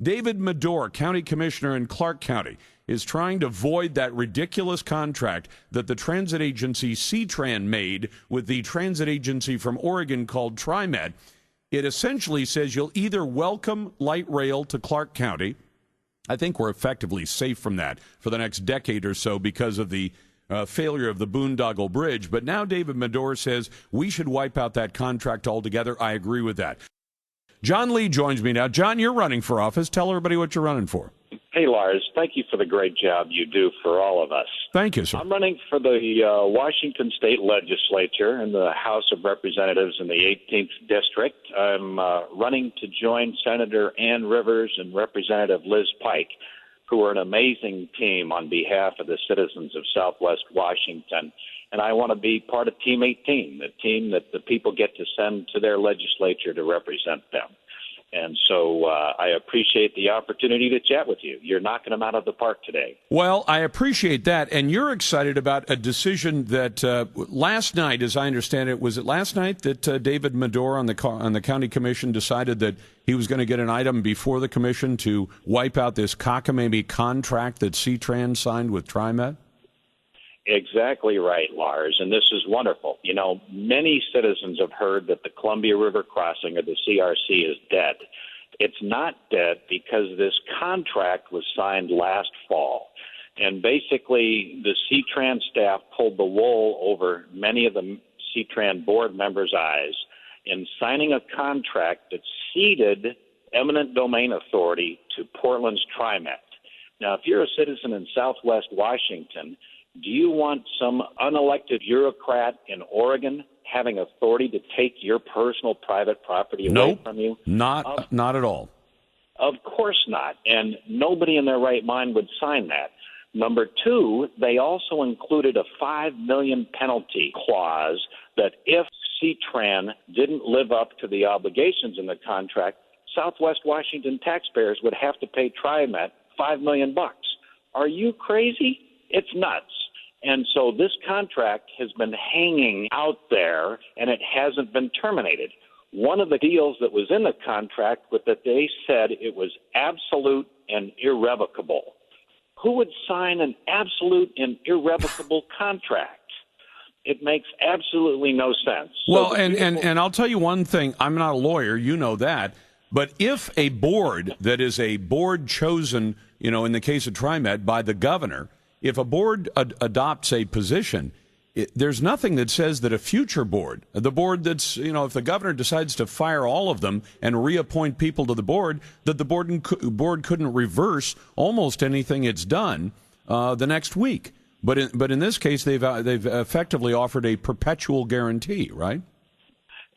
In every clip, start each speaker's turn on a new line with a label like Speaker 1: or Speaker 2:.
Speaker 1: David Medore, county commissioner in Clark County, is trying to void that ridiculous contract that the transit agency CTran made with the transit agency from Oregon called TriMet. It essentially says you'll either welcome light rail to Clark County. I think we're effectively safe from that for the next decade or so because of the failure of the Boondoggle Bridge. But now David Medore says we should wipe out that contract altogether. I agree with that. John Lee joins me now. John, you're running for office. Tell everybody what you're running for.
Speaker 2: Hey, Lars. Thank you for the great job you do for all of us.
Speaker 1: Thank you, sir.
Speaker 2: I'm running for the Washington State Legislature in the House of Representatives in the 18th District. I'm running to join Senator Ann Rivers and Representative Liz Pike, who are an amazing team on behalf of the citizens of Southwest Washington. And I want to be part of Team 18, the team that the people get to send to their legislature to represent them. And so I appreciate the opportunity to chat with you. You're knocking them out of the park today.
Speaker 1: Well, I appreciate that. And you're excited about a decision that last night, as I understand it, was it last night that David Medore on the county commission decided that he was going to get an item before the commission to wipe out this cockamamie contract that CTran signed with TriMet?
Speaker 2: Exactly right, Lars, and this is wonderful. You know, many citizens have heard that the Columbia River crossing of the CRC is dead. It's not dead because this contract was signed last fall, and basically the CTran staff pulled the wool over many of the CTran board members' eyes in signing a contract that ceded eminent domain authority to Portland's TriMet. Now, if you're a citizen in Southwest Washington, do you want some unelected bureaucrat in Oregon having authority to take your personal private property away from you?
Speaker 1: Not at all.
Speaker 2: Of course not, and nobody in their right mind would sign that. Number two, they also included a $5 million penalty clause that if CTran didn't live up to the obligations in the contract, Southwest Washington taxpayers would have to pay TriMet $5 million. Are you crazy? It's nuts. And so this contract has been hanging out there, and it hasn't been terminated. One of the deals that was in the contract was that they said it was absolute and irrevocable. Who would sign an absolute and irrevocable contract? It makes absolutely no sense.
Speaker 1: Well, and I'll tell you one thing. I'm not a lawyer. You know that. But if a board that is a board chosen, in the case of TriMet, by the governor, if a board adopts a position, there's nothing that says that a future board, the board that's, if the governor decides to fire all of them and reappoint people to the board, that the board couldn't reverse almost anything it's done the next week. But in this case, they've effectively offered a perpetual guarantee, right?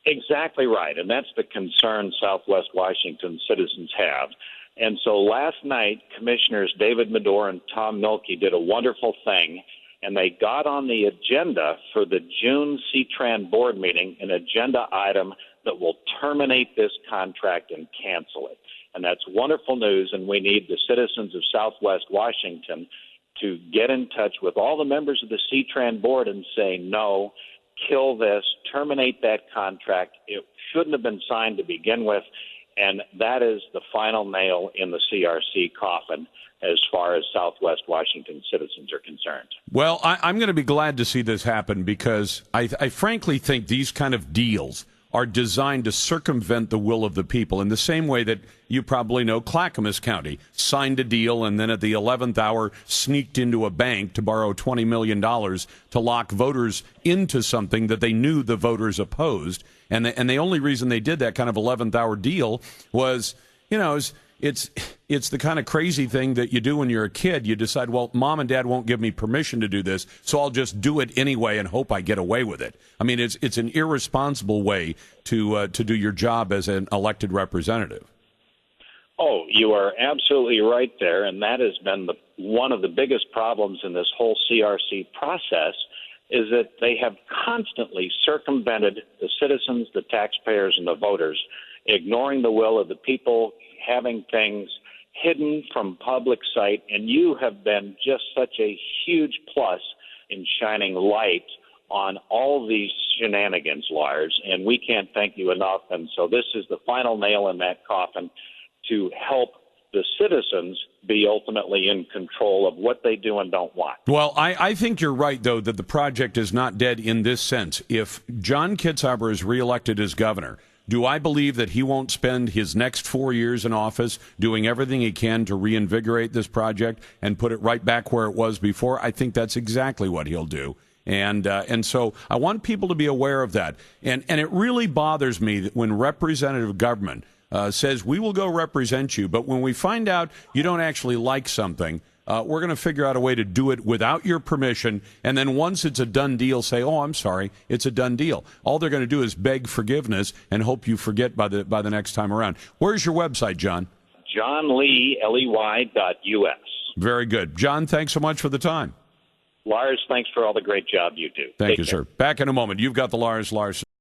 Speaker 2: Exactly right, and that's the concern Southwest Washington citizens have. And so last night, Commissioners David Medore and Tom Milkey did a wonderful thing, and they got on the agenda for the June CTran board meeting an agenda item that will terminate this contract and cancel it. And that's wonderful news, and we need the citizens of Southwest Washington to get in touch with all the members of the CTran board and say, no, kill this, terminate that contract. It shouldn't have been signed to begin with. And that is the final nail in the CRC coffin as far as Southwest Washington citizens are concerned.
Speaker 1: Well, I'm going to be glad to see this happen because I frankly think these kind of deals are designed to circumvent the will of the people in the same way that you probably know Clackamas County signed a deal and then at the 11th hour sneaked into a bank to borrow $20 million to lock voters into something that they knew the voters opposed. And the only reason they did that kind of 11th hour deal was, it's the kind of crazy thing that you do when you're a kid. You decide, well, mom and dad won't give me permission to do this, so I'll just do it anyway and hope I get away with it. I mean, it's an irresponsible way to do your job as an elected representative.
Speaker 2: Oh, you are absolutely right there, and that has been one of the biggest problems in this whole CRC process is that they have constantly circumvented the citizens, the taxpayers, and the voters, ignoring the will of the people, having things hidden from public sight, and you have been just such a huge plus in shining light on all these shenanigans, Lars, and we can't thank you enough. And so this is the final nail in that coffin to help the citizens be ultimately in control of what they do and don't want.
Speaker 1: Well, I think you're right, though, that the project is not dead in this sense. If John Kitzhaber is reelected as governor, do I believe that he won't spend his next 4 years in office doing everything he can to reinvigorate this project and put it right back where it was before? I think that's exactly what he'll do. And so I want people to be aware of that. And it really bothers me that when representative government says, we will go represent you, but when we find out you don't actually like something, we're going to figure out a way to do it without your permission, and then once it's a done deal, say, oh, I'm sorry, it's a done deal. All they're going to do is beg forgiveness and hope you forget by the next time around. Where's your website, John?
Speaker 2: JohnLee.us.
Speaker 1: Very good. John, thanks so much for the time.
Speaker 2: Lars, thanks for all the great job you do.
Speaker 1: Thank you, sir. Back in a moment. You've got the Lars Larson